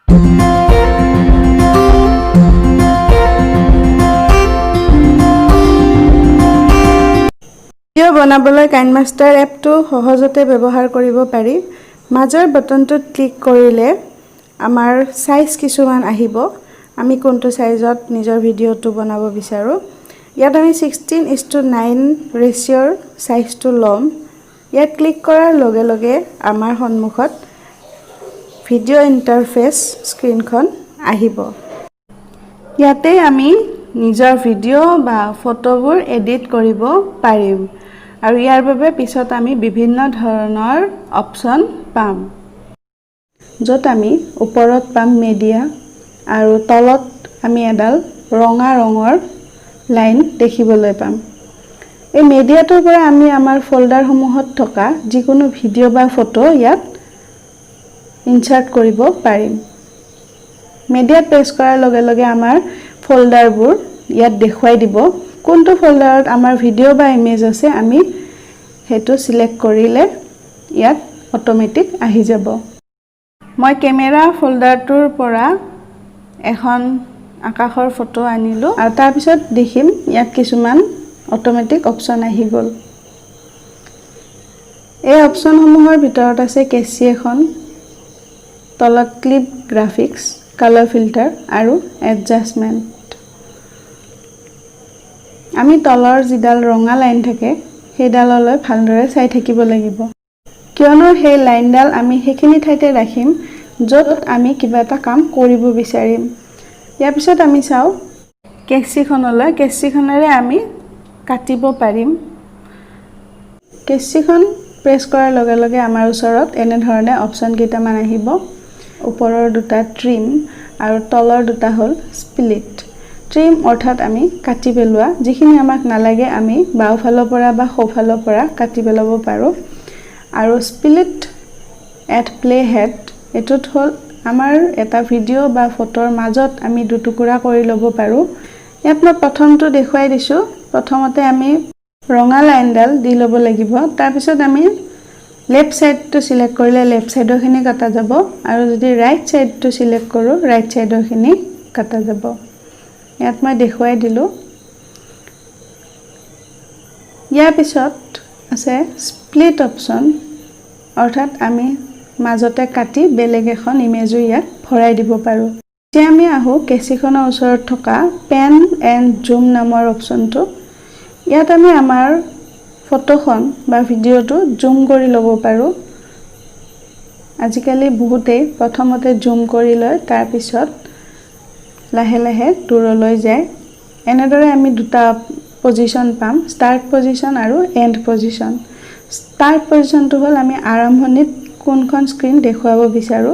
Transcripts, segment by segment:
Video বনাবলৈ কাইনমাষ্টাৰ এপটো সহজতে ব্যৱহাৰ কৰিব পাৰি। মাজৰ বাটনটোত ক্লিক কৰিলে আমাৰ সাইজ কিছুমান আহিব। আমি কোনটো সাইজত নিজৰ ভিডিওটো বনাব বিচাৰো। ইয়াত আমি 16:9 ৰেচিঅ'ৰ সাইজটো লম। ইয়াত ক্লিক কৰাৰ লগে লগে আমাৰ সন্মুখত ভিডিও ইন্টাৰফেস স্ক্ৰিনখন আহিব। ইয়াতে আমি নিজৰ ভিডিও বা ফটোবোৰ এডিট কৰিব পাৰিম। আৰু ইয়াৰ বাবে পিছত আমি বিভিন্ন ধৰণৰ অপচন পাম। য'ত আমি ওপৰত পাম মিডিয়া আৰু তলত আমি এডাল ৰঙা ৰঙৰ লাইন দেখিবলৈ পাম। এই মিডিয়াটোৰ পৰা আমি আমাৰ ফল্ডাৰসমূহত থকা যিকোনো ভিডিও বা ফটো ইয়াত ইনসাৰ্ট কৰিব পাৰিম। মিডিয়াত প্ৰেছ কৰাৰ লগে লগে আমাৰ ফল্ডাৰবোৰ ইয়াত দেখুৱাই দিব। কোনটো ফল্ডাৰত আমাৰ ভিডিও বা ইমেজ আছে আমি হেতু সিলেক্ট কৰিলে ইয়াত অটোমেটিক আহি যাব। মই কেমেৰা ফল্ডাৰটোৰ পৰা এখন আকাশৰ ফটো আনিলো আৰু তাৰ পিছত দেখিম ইয়াত কিছুমান অটোমেটিক অপচন আহি গ'ল। এই অপচনসমূহৰ ভিতৰত আছে কেচিয়েখন, তলত ক্লিপ গ্ৰাফিক্স, কালাৰ ফিল্টাৰ আৰু এডজাষ্টমেন্ট। আমি তলৰ যিডাল ৰঙা লাইন থাকে সেইডাললৈ ভালদৰে চাই থাকিব লাগিব। কিয়নো সেই লাইনডাল আমি সেইখিনি ঠাইতে ৰাখিম য'ত আমি কিবা এটা কাম কৰিব বিচাৰিম। ইয়াৰ পিছত আমি চাও কেচিখনলৈ। কেচিখনেৰে আমি কাটিব পাৰিম। কেচিখন প্ৰেছ কৰাৰ লগে লগে আমাৰ ওচৰত এনে ধৰণে অপচন কেইটামান আহিব। ওপৰৰ দুটা ট্ৰিম আৰু তলৰ দুটা হ'ল স্প্লিট। ট্ৰিম অৰ্থাৎ আমি কাটি পেলোৱা, যিখিনি আমাক নালাগে আমি বাওফালৰ পৰা বা সোঁফালৰ পৰা কাটি পেলাব পাৰো। আৰু স্প্লিট এট প্লে হেড এটোত হ'ল আমাৰ এটা ভিডিও বা ফটোৰ মাজত আমি দুটুকুৰা কৰি ল'ব পাৰো। ইয়াত মই প্ৰথমটো দেখুৱাই দিছো। প্ৰথমতে আমি ৰঙা লাইনডাল দি ল'ব লাগিব। তাৰ পিছত আমি লেফট সাইডটো সিলেক্ট কৰিলে লেফট সাইডৰখিনি কাটা যাব আৰু যদি ৰাইট সাইডটো সিলেক্ট কৰো ৰাইট সাইডৰখিনি কাটা যাব। ইয়াত মই দেখুৱাই দিলো। ইয়াৰ পিছত আছে স্প্লিট অপচন, অৰ্থাৎ আমি মাজতে কাটি বেলেগ এখন ইমেজো ইয়াত ভৰাই দিব পাৰো। এতিয়া আমি আহো কেচিখনৰ ওচৰত থকা পেন এণ্ড জুম নামৰ অপচনটো। ইয়াত আমি আমাৰ ফটোখন বা ভিডিওটো জুম কৰি ল'ব পাৰো। আজিকালি বহুতেই প্ৰথমতে জুম কৰি লয়, তাৰ পিছত লাহে লাহে দূৰলৈ যায়। এনেদৰে আমি দুটা পজিশন পাম, স্টাৰ্ট পজিশন আৰু এণ্ড পজিশন। স্টাৰ্ট পজিশনটো হ'ল আমি আৰম্ভণিত কোনখন স্ক্ৰিন দেখুৱাব বিচাৰো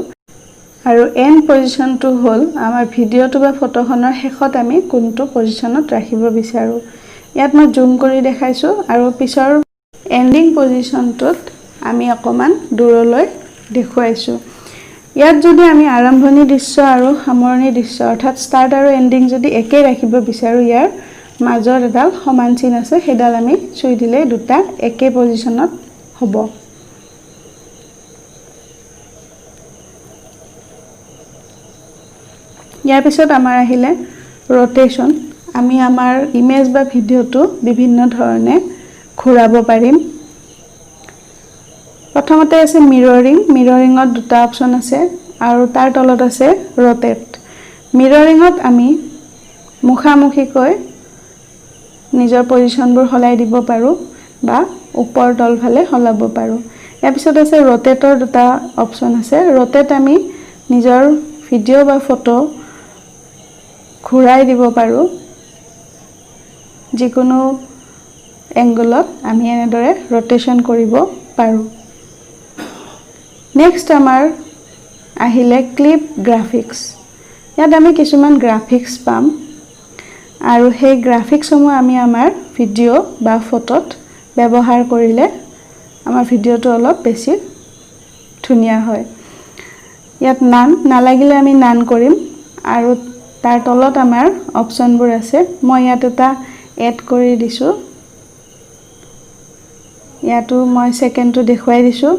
আৰু এণ্ড পজিশনটো হ'ল আমাৰ ভিডিওটো বা ফটোখনৰ শেষত আমি কোনটো পজিশনত ৰাখিব বিচাৰো। ইয়াত মই জুম কৰি দেখাইছো আৰু পিছৰ এন্ডিং পজিশনটোত আমি অকমান দূৰলৈ দেখুৱাইছো। ইয়াত যদি আমি আৰম্ভণি দৃশ্য আৰু সামৰণি দৃশ্য অৰ্থাৎ স্টাৰ্ট আৰু এন্ডিং যদি একে ৰাখিব বিচাৰো, ইয়াৰ মাজৰ এডাল সমান চিন আছে, সেইডাল আমি চুই দিলে দুটা একে পজিশনত হ'ব। ইয়াৰ পিছত আমাৰ আহিলে ৰোটেশন। আমি আমাৰ ইমেজ বা ভিডিওটো বিভিন্ন ধৰণে ঘূৰাব পাৰিম। প্ৰথমতে আছে মিৰৰিং। মিৰৰিঙত দুটা অপচন আছে আৰু তাৰ তলত আছে ৰোটেট। মিৰৰিঙত আমি মুখামুখিকৈ নিজৰ পজিশনবোৰ সলাই দিব পাৰো বা ওপৰ তল ফালে সলাব পাৰো। ইয়াৰ পিছত আছে ৰোটেটৰ দুটা অপচন আছে। ৰোটেট আমি নিজৰ ভিডিও বা ফটো ঘূৰাই দিব পাৰো যিকোনো এংগলত আমি এনেদৰে ৰোটেশন কৰিব পাৰো। নেক্সট আমাৰ আহিলে ক্লিপ গ্ৰাফিক্স। ইয়াত আমি কিছুমান গ্ৰাফিক্স পাম আৰু সেই গ্ৰাফিক্সসমূহ আমি আমাৰ ভিডিও বা ফটোত ব্যৱহাৰ কৰিলে আমাৰ ভিডিওটো অলপ বেছি ধুনীয়া হয়। ইয়াত নান নালাগিলে আমি নান কৰিম আৰু তাৰ তলত আমাৰ অপচনবোৰ আছে। মই ইয়াত এটা এড কৰি দিছো। ইয়াতো মই সেকেন্ডটো দেখুৱাই দিছো।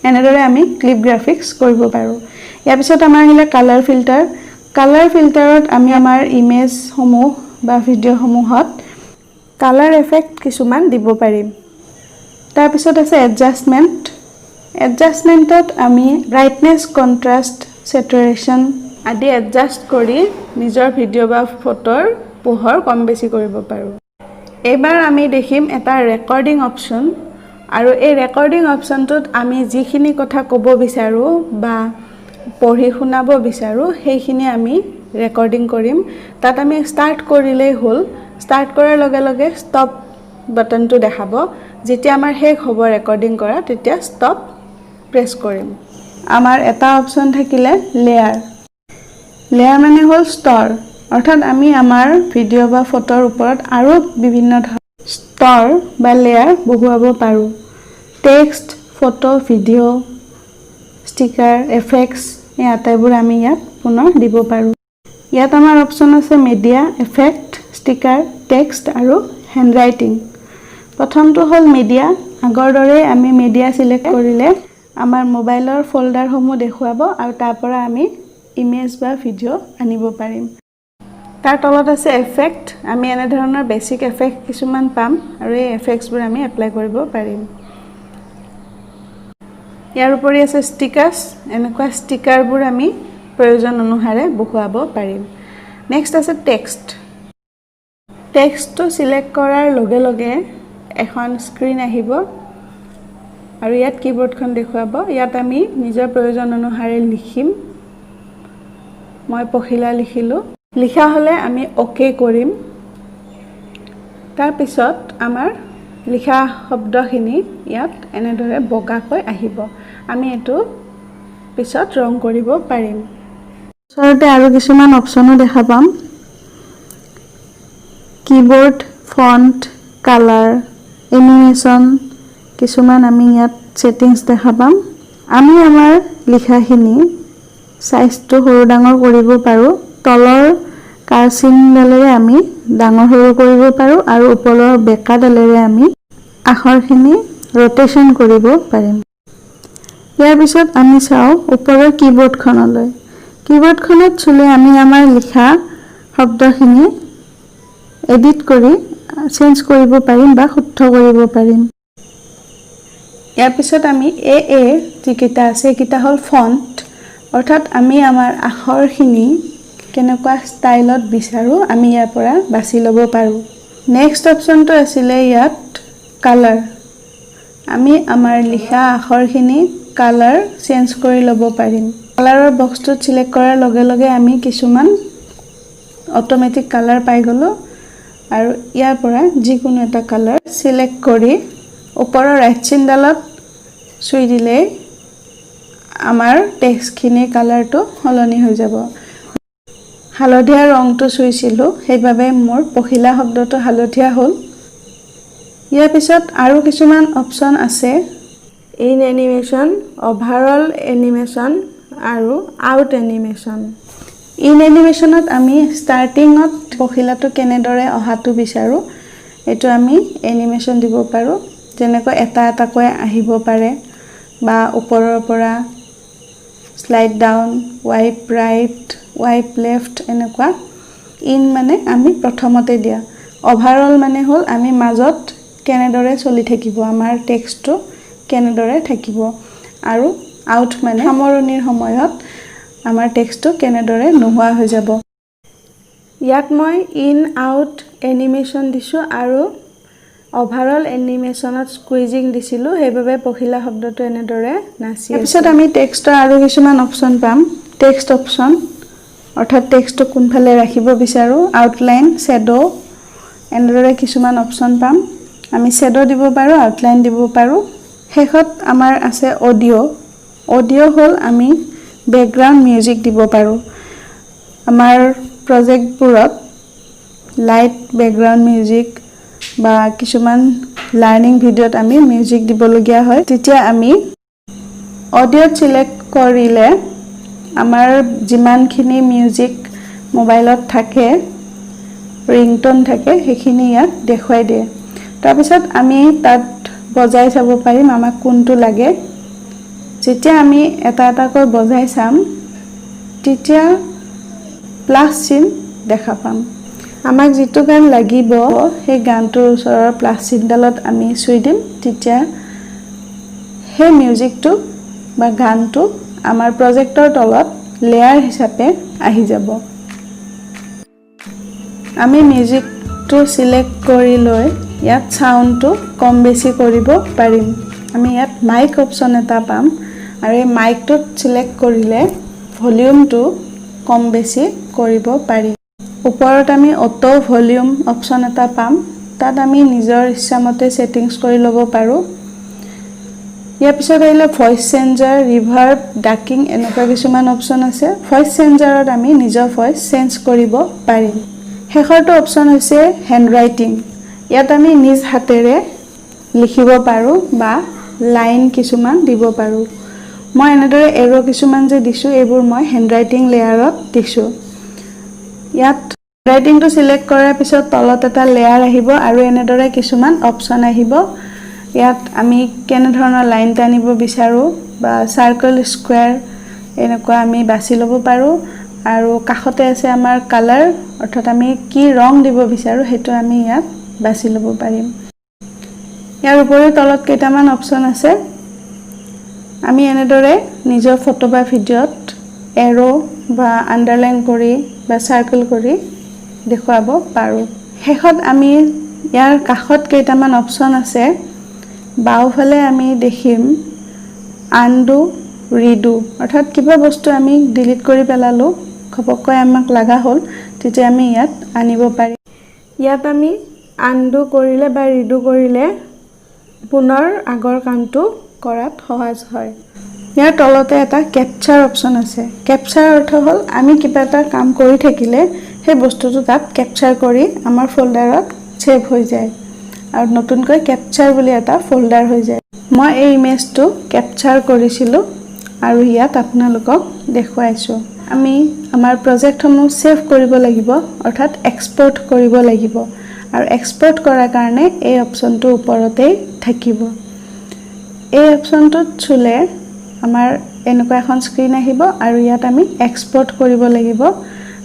এনেদৰে আমি ক্লিপ গ্ৰাফিক্স কৰিব পাৰোঁ। ইয়াৰ পিছত আমাৰ আহিলে কালাৰ ফিল্টাৰ। কালাৰ ফিল্টাৰত আমি আমাৰ ইমেজসমূহ বা ভিডিঅ'সমূহত কালাৰ এফেক্ট কিছুমান দিব পাৰিম। তাৰপিছত আছে এডজাষ্টমেণ্ট। এডজাষ্টমেণ্টত আমি ব্ৰাইটনেছ, কণ্ট্ৰাষ্ট, চেচুৰেশ্যন আদি এডজাষ্ট কৰি নিজৰ ভিডিঅ' বা ফটোৰ পোহৰ কম বেছি কৰিব পাৰোঁ। এইবাৰ আমি দেখিম এটা ৰেকৰ্ডিং অপশ্যন, আৰু এই ৰেকৰ্ডিং অপশ্যনটোত আমি যিখিনি কথা ক'ব বিচাৰোঁ বা পঢ়ি শুনাব বিচাৰোঁ সেইখিনি আমি ৰেকৰ্ডিং কৰিম। তাত আমি ষ্টাৰ্ট কৰিলেই হ'ল। ষ্টাৰ্ট কৰাৰ লগে লগে ষ্টপ বাটনটো দেখাব। যেতিয়া আমাৰ শেষ হ'ব ৰেকৰ্ডিং কৰা তেতিয়া ষ্টপ প্ৰেছ কৰিম। আমাৰ এটা অপশ্যন থাকিলে লেয়াৰ। লেয়াৰ মানে হ'ল স্তৰ, অৰ্থাৎ আমি আমাৰ ভিডিঅ' বা ফটোৰ ওপৰত আৰু বিভিন্ন ধৰণৰ স্তৰ বা লেয়াৰ বহুৱাব পাৰোঁ। Text, photo, video', sticker, effects এই আটাইবোৰ আমি ইয়াত পুনৰ দিব পাৰোঁ। ইয়াত আমাৰ অপশ্যন আছে মিডিয়া, এফেক্ট, ষ্টিকাৰ, টেক্সট আৰু হেণ্ডৰাইটিং। প্ৰথমটো হ'ল মিডিয়া। আগৰ দৰেই আমি মিডিয়া ছিলেক্ট কৰিলে আমাৰ মোবাইলৰ ফল্ডাৰসমূহ দেখুৱাব আৰু তাৰ পৰা আমি ইমেজ বা ভিডিঅ' আনিব পাৰিম। তাৰ তলত আছে এফেক্ট। আমি এনেধৰণৰ বেছিক এফেক্ট কিছুমান পাম আৰু এই এফেক্টছবোৰ আমি এপ্লাই কৰিব পাৰিম। ইয়াৰ উপৰি আছে ষ্টিকাৰ্ছ। এনেকুৱা ষ্টিকাৰবোৰ আমি প্ৰয়োজন অনুসাৰে বহুৱাব পাৰিম। নেক্সট আছে টেক্সট। টেক্সটটো ছিলেক্ট কৰাৰ লগে লগে এখন স্ক্ৰীন আহিব আৰু ইয়াত কীবৰ্ডখন দেখুৱাব। ইয়াত আমি নিজৰ প্ৰয়োজন অনুসাৰে লিখিম। মই পখিলা লিখিলোঁ। লিখা হ'লে আমি অ'কে কৰিম। তাৰপিছত আমাৰ লিখা শব্দখিনি ইয়াত এনেদৰে বগাকৈ আহিব। আমি এইটো পিছত ৰং কৰিব পাৰিম। ওচৰতে আৰু কিছুমান অপশ্যনো দেখা পাম। কীবৰ্ড, ফণ্ট, কালাৰ, এনিমেশ্যন কিছুমান আমি ইয়াত ছেটিংছ দেখা পাম। আমি আমাৰ লিখাখিনি চাইজটো সৰু ডাঙৰ কৰিব পাৰোঁ। তলৰ কাৰ্চিংডালেৰে আমি ডাঙৰ সৰু কৰিব পাৰোঁ আৰু ওপৰৰ বেঁকাডালেৰে আমি আখৰখিনি ৰোটেশ্যন কৰিব পাৰিম। ইয়াৰ পিছত আমি চাওঁ ওপৰৰ কীবৰ্ডখনলৈ। কীবৰ্ডখনত চুলে আমি আমাৰ লিখা শব্দখিনি এডিট কৰি চেঞ্জ কৰিব পাৰিম বা শুদ্ধ কৰিব পাৰিম। ইয়াৰ পিছত আমি যিকেইটা আছে সেইকেইটা হ'ল ফণ্ট, অৰ্থাৎ আমি আমাৰ আখৰখিনি কেনেকুৱা ষ্টাইলত বিচাৰোঁ আমি ইয়াৰ পৰা বাছি ল'ব পাৰোঁ। নেক্সট অপশ্যনটো আছিলে ইয়াত কালাৰ। আমি আমাৰ লিখা আখৰখিনি কালাৰ চেঞ্জ কৰি ল'ব পাৰিম। কালাৰৰ বক্সটোত ছিলেক্ট কৰাৰ লগে লগে আমি কিছুমান অট'মেটিক কালাৰ পাই গ'লোঁ আৰু ইয়াৰ পৰা যিকোনো এটা কালাৰ ছিলেক্ট কৰি ওপৰৰ ৰাইট চিনডালত চুই দিলেই আমাৰ টেক্সটখিনিৰ কালাৰটো সলনি হৈ যাব। হালধীয়া ৰংটো চুইছিলোঁ, সেইবাবে মোৰ পখিলা শব্দটো হালধীয়া হ'ল। ইয়াৰ পিছত আৰু কিছুমান অপশ্যন আছে। ইন এনিমেশ্যন, অভাৰঅল এনিমেশ্যন আৰু আউট এনিমেশ্যন। ইন এনিমেশ্যনত আমি ষ্টাৰ্টিঙত পখিলাটো কেনেদৰে অহাটো বিচাৰোঁ এইটো আমি এনিমেশ্যন দিব পাৰোঁ। যেনেকৈ এটা এটাকৈ আহিব পাৰে বা ওপৰৰ পৰা slide down, wipe right, wipe left এনেকুৱা। ইন মানে আমি প্ৰথমতে দিয়া। অভাৰঅল মানে হ'ল আমি মাজত কেনেদৰে চলি থাকিব, আমাৰ টেক্সটটো কেনেদৰে থাকিব, আৰু আউট মানে সামৰণিৰ সময়ত আমাৰ টেক্সটটো কেনেদৰে নোহোৱা হৈ যাব। ইয়াত মই ইন আউট এনিমেশ্যন দিছোঁ আৰু অভাৰঅল এনিমেশ্যনত স্কুইজিং দিছিলোঁ, সেইবাবে পখিলা শব্দটো এনেদৰে নাচি আছে। তাৰপিছত আমি টেক্সটৰ আৰু কিছুমান অপশ্যন পাম। টেক্সট অপশ্যন, অৰ্থাৎ টেক্সটটো কোনফালে ৰাখিব বিচাৰোঁ, আউটলাইন, শ্বেডো এনেদৰে কিছুমান অপশ্যন পাম। আমি শ্বেডো দিব পাৰোঁ, আউটলাইন দিব পাৰোঁ। শেষত আমাৰ আছে অডিঅ'। অডিঅ' হ'ল আমি বেকগ্ৰাউণ্ড মিউজিক দিব পাৰোঁ। আমাৰ প্ৰজেক্টবোৰত লাইট বেকগ্ৰাউণ্ড মিউজিক বা কিছুমান লাৰ্ণিং ভিডিঅ'ত আমি মিউজিক দিবলগীয়া হয়, তেতিয়া আমি অডিঅ'ত ছিলেক্ট কৰিলে আমাৰ যিমানখিনি মিউজিক মোবাইলত থাকে, ৰিংটন থাকে, সেইখিনি ইয়াত দেখুৱাই দিয়ে। তাৰপিছত আমি তাত বজাই চাব পাৰিম আমাক কোনটো লাগে। যেতিয়া আমি এটা এটাকৈ বজাই চাম তেতিয়া প্লাছ চিন দেখা পাম আমাক যেটো গান লাগিব সেই গানটোৰ ওচৰৰ প্লাছ চিনডালত আমি চুই দিম তেতিয়া সেই মিউজিকটো বা গানটো আমাৰ প্ৰজেক্টৰ তলত লেয়াৰ হিচাপে আহি যাব আমি মিউজিকটো সিলেক্ট কৰি লৈ ইয়াত সাউণ্ডটো কম বেছি কৰিব পাৰিম আমি ইয়াত মাইক অপচন এটা পাম আৰু এই মাইকটোত সিলেক্ট কৰিলে ভলিউমটো কম বেছি কৰিব পাৰি ওপৰত আমি অটো ভলিউম অপচন এটা পাম তাত আমি নিজৰ ইচ্ছামতে সেটিংস কৰি ল'ব পাৰো ইয়াৰ পিছত আহিলে ভয়েস চেঞ্জাৰ ৰিভাৰ্ব ডাকিং এনেকুৱা কিছুমান অপচন আছে ভয়েস চেঞ্জাৰত আমি নিজৰ ভয়েস চেঞ্জ কৰিব পাৰিম শেষৰটো অপচন হৈছে হ্যান্ড ৰাইটিং ইয়াত আমি নিজ হাতেৰে লিখিব পাৰো বা লাইন কিছুমান দিব পাৰো মই এনেদৰে এৰো কিছুমান যে দিছো এইবোৰ মই হ্যান্ড ৰাইটিং লেয়াৰত দিছো ইয়াত ৰাইটিংটো সিলেক্ট কৰাৰ পিছত তলত এটা লেয়াৰ আহিব আৰু এনেদৰে কিছুমান অপচন আহিব ইয়াত আমি কেনে ধৰণৰ লাইন টানিব বিচাৰো বা সাৰ্কেল স্কয়াৰ এনেকুৱা আমি বাছি ল'ব পাৰো আৰু কাখতে আছে আমাৰ কালাৰ অৰ্থাৎ আমি কি ৰং দিব বিচাৰো হেতু আমি ইয়াত বাছি ল'ব পাৰিম ইয়াৰ উপৰিও তলত কেইটামান অপচন আছে আমি এনেদৰে নিজৰ ফটো বা ভিডিওত এৰো বা আন্ডাৰলাইন কৰি বা সাৰ্কেল কৰি দেখুৱাব পাৰো শেষত আমি ইয়াৰ কাখত কেইটামান অপচন আছে বাওফালে আমি দেখিম আনডু ৰিডু অৰ্থাৎ কিবা বস্তু আমি ডিলিট কৰি পেলালো খপককৈ আমাক লাগা হল তেতিয়া আমি ইয়াত আনিব পাৰি ইয়াত আমি আনডু কৰিলে বা ৰিডু কৰিলে পুনৰ আগৰ কামটো কৰাত সহজ হয় ইয়াৰ তলতে এটা ক্যাপচাৰ অপচন আছে ক্যাপচাৰ অৰ্থ হল আমি কিবা এটা কাম কৰি থাকিলে সেই বস্তুটো তাত ক্যাপচাৰ কৰি আমাৰ ফোল্ডাৰত সেভ হৈ যায় আৰু নতুনকৈ ক্যাপচাৰ বুলি এটা ফোল্ডাৰ হৈ যায় মই এই ইমেজটো ক্যাপচাৰ কৰিছিলো আৰু ইয়াত আপোনালোকক দেখুৱাইছো আমি আমাৰ প্ৰজেক্টসমূহ সেভ কৰিব লাগিব অৰ্থাৎ এক্সপোৰ্ট কৰিব লাগিব আৰু এক্সপোৰ্ট কৰাৰ কাৰণে এই অপচনটো ওপৰতে থাকিব এই অপচনটো চুলে আমাৰ এনেকুৱা এখন স্ক্ৰিন আহিব আৰু ইয়াত আমি এক্সপোৰ্ট কৰিব লাগিব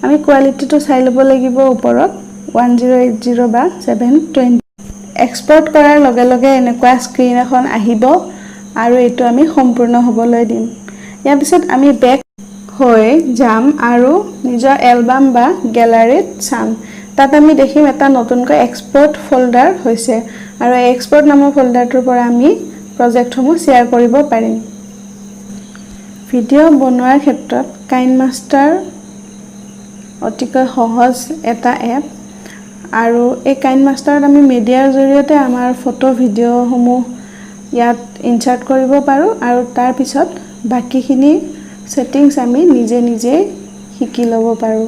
আমি কোৱালিটিটো চাই ল'ব লাগিব ওপৰত 1080 বা 720 এক্সপোৰ্ট কৰাৰ লগে লগে এনেকুৱা স্ক্ৰিন এখন আহিব আৰু এটো আমি সম্পূৰ্ণ হ'বলৈ দিম ইয়াৰ পিছত আমি বেক হৈ যাম আৰু নিজৰ এলবাম বা গ্যালাৰীত চাম তাত আমি দেখিম এটা নতুনকৈ এক্সপোৰ্ট ফোল্ডাৰ হৈছে আৰু এই এক্সপোৰ্ট নামৰ ফোল্ডাৰটোৰ পৰা আমি প্ৰজেক্টসমূহ শেয়াৰ কৰিব পাৰিম ভিডিও বনোৱাৰ ক্ষেত্ৰত কাইনমাষ্টাৰ অতিকৈ সহজ এটা এপ আৰু এই কাইনমাষ্টাৰত আমি মিডিয়াৰ জৰিয়তে আমাৰ ফটো ভিডিওসমূহ ইয়াত ইনসাৰ্ট কৰিব পাৰো আৰু তাৰ পিছত বাকিখিনি সেটিংস আমি নিজে নিজে শিকি ল'ব পাৰো